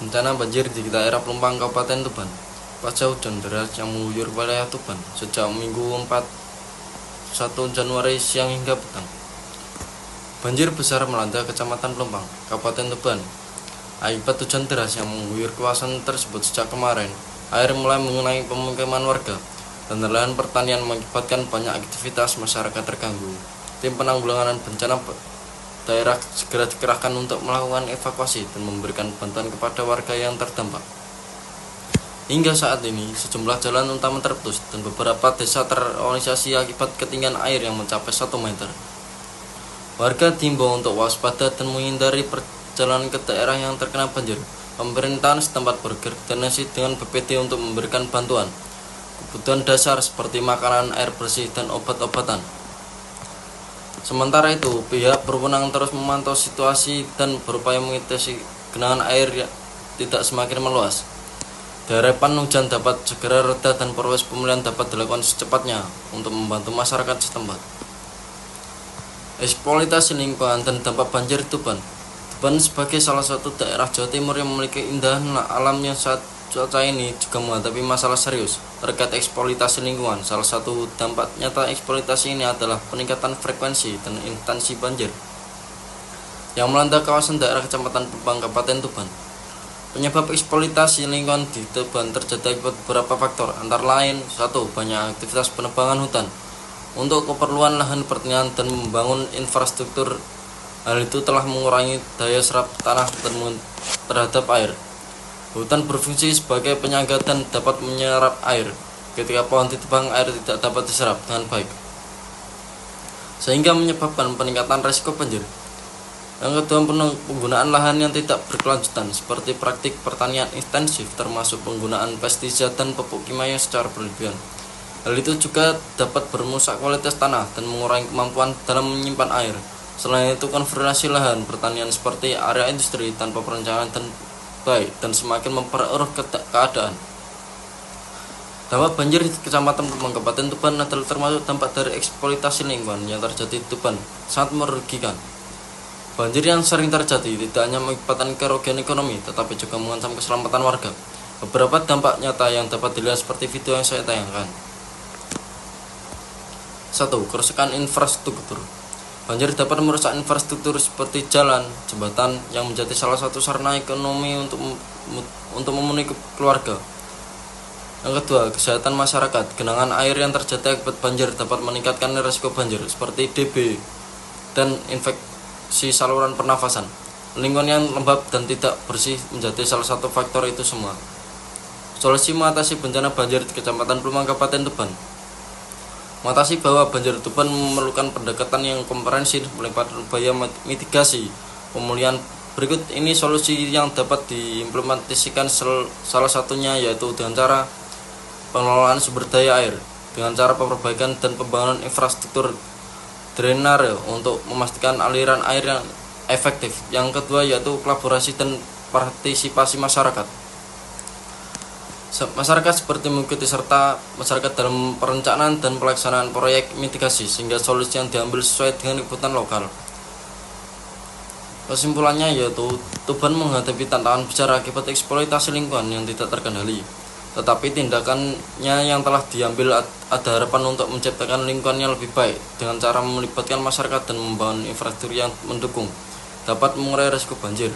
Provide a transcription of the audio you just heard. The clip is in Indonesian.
Bencana banjir di daerah Pelumpang, Kabupaten Tuban. Pasca hujan deras yang mengguyur wilayah Tuban sejak Minggu 1 Januari siang hingga petang. Banjir besar melanda Kecamatan Pelumpang, Kabupaten Tuban. Akibat hujan deras yang mengguyur kawasan tersebut sejak kemarin, air mulai mengenai pemukiman warga dan lahan pertanian mengakibatkan banyak aktivitas masyarakat terganggu. Tim penanggulangan bencana daerah segera dikerahkan untuk melakukan evakuasi dan memberikan bantuan kepada warga yang terdampak. Hingga saat ini, sejumlah jalan utama terputus dan beberapa desa terorganisasi akibat ketinggian air yang mencapai 1 meter. Warga diimbau untuk waspada dan menghindari perjalanan ke daerah yang terkena banjir. Pemerintahan setempat berkoordinasi dengan BPD untuk memberikan bantuan kebutuhan dasar seperti makanan, air bersih, dan obat-obatan. Sementara itu, pihak berwenang terus memantau situasi dan berupaya mengatasi genangan air yang tidak semakin meluas. Diharapkan hujan dapat segera reda dan proses pemulihan dapat dilakukan secepatnya untuk membantu masyarakat setempat. Eksploitasi lingkungan dan dampak banjir Tuban. Tuban sebagai salah satu daerah Jawa Timur yang memiliki indahan alamnya saat cuaca ini juga menghadapi masalah serius terkait eksploitasi lingkungan. Salah satu dampak nyata eksploitasi ini adalah peningkatan frekuensi dan intensi banjir yang melanda kawasan daerah Kecamatan Pelumpang, Kabupaten Tuban. Penyebab eksploitasi lingkungan di Tuban terjadi akibat beberapa faktor, antara lain: 1. Banyak aktivitas penebangan hutan untuk keperluan lahan pertanian dan membangun infrastruktur. Hal itu telah mengurangi daya serap tanah terhadap air. Hutan berfungsi sebagai penyangga dan dapat menyerap air. Ketika pohon ditebang, air tidak dapat diserap dengan baik, sehingga menyebabkan peningkatan risiko banjir. Yang kedua, penggunaan lahan yang tidak berkelanjutan seperti praktik pertanian intensif, termasuk penggunaan pestisida dan pupuk kimia secara berlebihan. Hal itu juga dapat merusak kualitas tanah dan mengurangi kemampuan dalam menyimpan air. Selain itu, konversi lahan pertanian seperti area industri tanpa perencanaan dan baik dan semakin memperkeruh keadaan. Dampak banjir di Kecamatan Pelumpang, Kabupaten Tuban adalah termasuk dampak dari eksploitasi lingkungan yang terjadi di Tuban, sangat merugikan. Banjir yang sering terjadi tidak hanya mengakibatkan kerugian ekonomi, tetapi juga mengancam keselamatan warga. Beberapa dampak nyata yang dapat dilihat seperti video yang saya tayangkan. 1. Kerusakan infrastruktur. Banjir dapat merusak infrastruktur seperti jalan, jembatan yang menjadi salah satu sarana ekonomi untuk memenuhi keluarga. Yang kedua, kesehatan masyarakat. Genangan air yang terjadi akibat banjir dapat meningkatkan risiko banjir seperti DB dan infeksi saluran pernafasan. Lingkungan yang lembab dan tidak bersih menjadi salah satu faktor itu semua. Solusi mengatasi bencana banjir di Kecamatan Pelumpang, Kabupaten Tuban. Mengatasi bahwa banjir Tuban memerlukan pendekatan yang komprehensif melibatkan upaya mitigasi pemulihan. Berikut ini solusi yang dapat diimplementasikan, salah satunya yaitu dengan cara pengelolaan sumber daya air, dengan cara perbaikan dan pembangunan infrastruktur drainase untuk memastikan aliran air yang efektif. Yang kedua yaitu kolaborasi dan partisipasi masyarakat. Masyarakat seperti mengikuti serta masyarakat dalam perencanaan dan pelaksanaan proyek mitigasi sehingga solusi yang diambil sesuai dengan kebutuhan lokal. Kesimpulannya yaitu Tuban menghadapi tantangan besar akibat eksploitasi lingkungan yang tidak terkendali. Tetapi tindakannya yang telah diambil ada harapan untuk menciptakan lingkungan yang lebih baik dengan cara melibatkan masyarakat dan membangun infrastruktur yang mendukung dapat mengurangi risiko banjir.